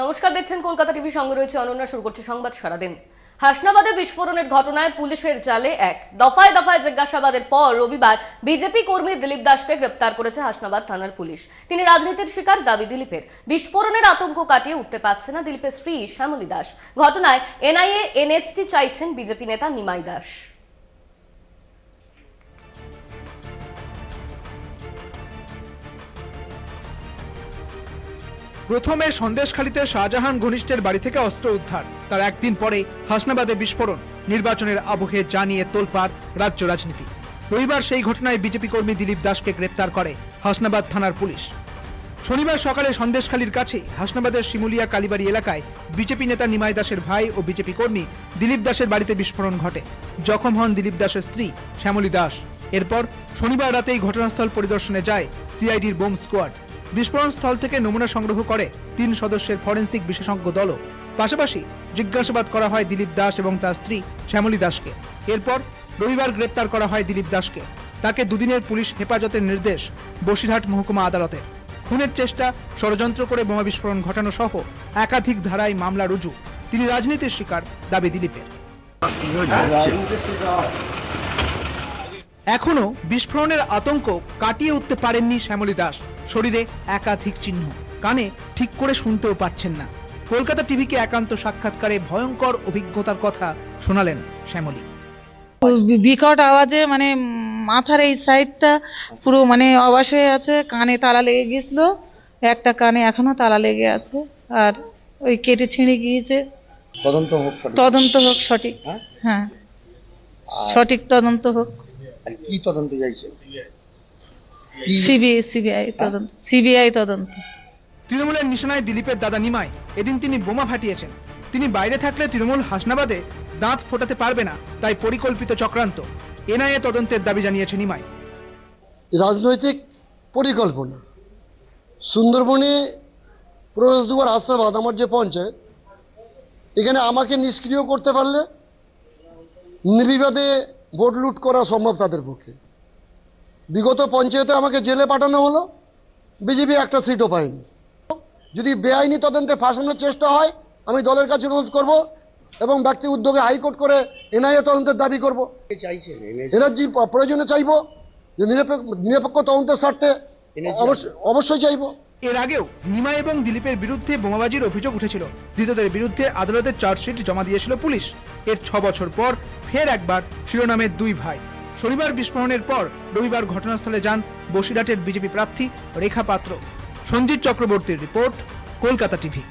নমস্কার, দেখছেন কলকাতা টিভি, সঙ্গে রয়েছে অনন্যা। শুরু করছে সংবাদ সারাদিন। হাসনাবাদে বিস্ফোরণের ঘটনায় পুলিশের জালে এক। দফায় দফায় জিজ্ঞাসাবাদের পর রবিবার বিজেপি কর্মী দিলীপ দাসকে গ্রেপ্তার করেছে হাসনাবাদ থানার পুলিশ। তিনি রাজনীতির শিকার দাবি দিলীপের। বিস্ফোরণের আতঙ্ক কাটিয়ে উঠতে পারছে না দিলীপের স্ত্রী শ্যামলী দাস। ঘটনায় এনআইএ এনএসটি চাইছেন বিজেপি নেতা নিমাই দাস। প্রথমে সন্দেশখালীতে শাহজাহান ঘনিষ্ঠের বাড়ি থেকে অস্ত্র উদ্ধার, তার একদিন পরে হাসনাবাদে বিস্ফোরণ। নির্বাচনের আবহে জানিয়ে তোলপাড় রাজ্য রাজনীতি। রবিবার সেই ঘটনায় বিজেপি কর্মী দিলীপ দাসকে গ্রেপ্তার করে হাসনাবাদ থানার পুলিশ। শনিবার সকালে সন্দেশখালীর কাছেই হাসনাবাদের শিমুলিয়া কালীবাড়ি এলাকায় বিজেপি নেতা নিমাই দাসের ভাই ও বিজেপি কর্মী দিলীপ দাসের বাড়িতে বিস্ফোরণ ঘটে। জখম হন দিলীপ দাসের স্ত্রী শ্যামলী দাস। এরপর শনিবার রাতেই ঘটনাস্থল পরিদর্শনে যায় সিআইডির বোম স্কোয়াড। বিস্ফোরণ স্থল থেকে নমুনা সংগ্রহ করে 3 সদস্যের ফরেন্সিক বিশেষজ্ঞ দলও। পাশাপাশি জিজ্ঞাসাবাদ করা হয় দিলীপ দাস এবং তার স্ত্রী শ্যামলী দাসকে। এরপর রবিবার গ্রেপ্তার করা হয় দিলীপ দাসকে। তাকে দুদিনের পুলিশ হেফাজতের নির্দেশ বসিরহাট মহকুমা আদালতের। খুনের চেষ্টা, ষড়যন্ত্র করে বোমা বিস্ফোরণ ঘটানো সহ একাধিক ধারায় মামলা রুজু। তিনি রাজনীতির শিকার দাবি দিলীপের। এখনো বিস্ফোরণের আতঙ্ক কাটিয়ে উঠতে পারেননি শ্যামলী দাস। শরীরে একাধিক চিহ্ন, কানে ঠিক করে শুনতেও পাচ্ছেন না। কলকাতা টিভিকে একান্ত সাক্ষাৎকারে ভয়ঙ্কর অভিজ্ঞতার কথা শোনালেন শ্যামলী। বিকট আওয়াজে মাথার এই সাইডটা পুরো অবাস হয়ে আছে, কানে তালা লেগে গিয়েছিল, একটা কানে এখনো তালা লেগে আছে, আর ওই কেটে ছিঁড়ে গিয়েছে। তদন্ত হোক সঠিক। হ্যাঁ, সঠিক তদন্ত হোক। কি তদন্ত চাইছে? সিবিআই তদন্ত। তৃণমূলের নিশানায় দিলীপের দাদা নিমাই। এদিন তিনি বোমা ফাটিয়েছেন। তিনি বাইরে থাকলে তৃণমূল হাসনাবাদে দাঁত ফোটাতে পারবে না, তাই পরিকল্পিত চক্রান্ত। এনআইএ তদন্তের দাবি জানিয়েছে নিমাই। রাজনৈতিক পরিকল্পনা। সুন্দরবনে প্রবেশদ্বার হাসনাবাদ আমার যে পঞ্চায়েত, এখানে আমাকে নিষ্ক্রিয় করতে পারলে নির্বিবাদে ভোট লুট করা সম্ভব তাদের পক্ষে। বিগত পঞ্চায়েতে আমাকে জেলে পাঠানো হলো, বিজেপি একটা সিটও পায়নি। যদি বেআইনি তদন্তে ফাঁসানোর চেষ্টা হয়, আমি দলের কাছে অনুরোধ করব এবং ব্যক্তি উদ্যোগে হাইকোর্ট করে এনআইএ তদন্তের দাবি করব। এনার্জি প্রয়োজনে চাইব যে নিরপেক্ষ তদন্তের স্বার্থে অবশ্যই চাইব। এর আগেও নিমাই এবং দিলীপের বিরুদ্ধে বোমাবাজির অভিযোগ উঠেছিল। ধৃতদের বিরুদ্ধে আদালতে চার্জশিট জমা দিয়েছিল পুলিশ। এর 6 বছর পর ফের একবার শিরোনামের 2 ভাই। শনিবার বিস্ফোরণের পর রবিবার ঘটনাস্থলে যান বসিরহাটের বিজেপি প্রার্থী রেখা পাত্র। সঞ্জিত চক্রবর্তীর রিপোর্ট, কলকাতা টিভি।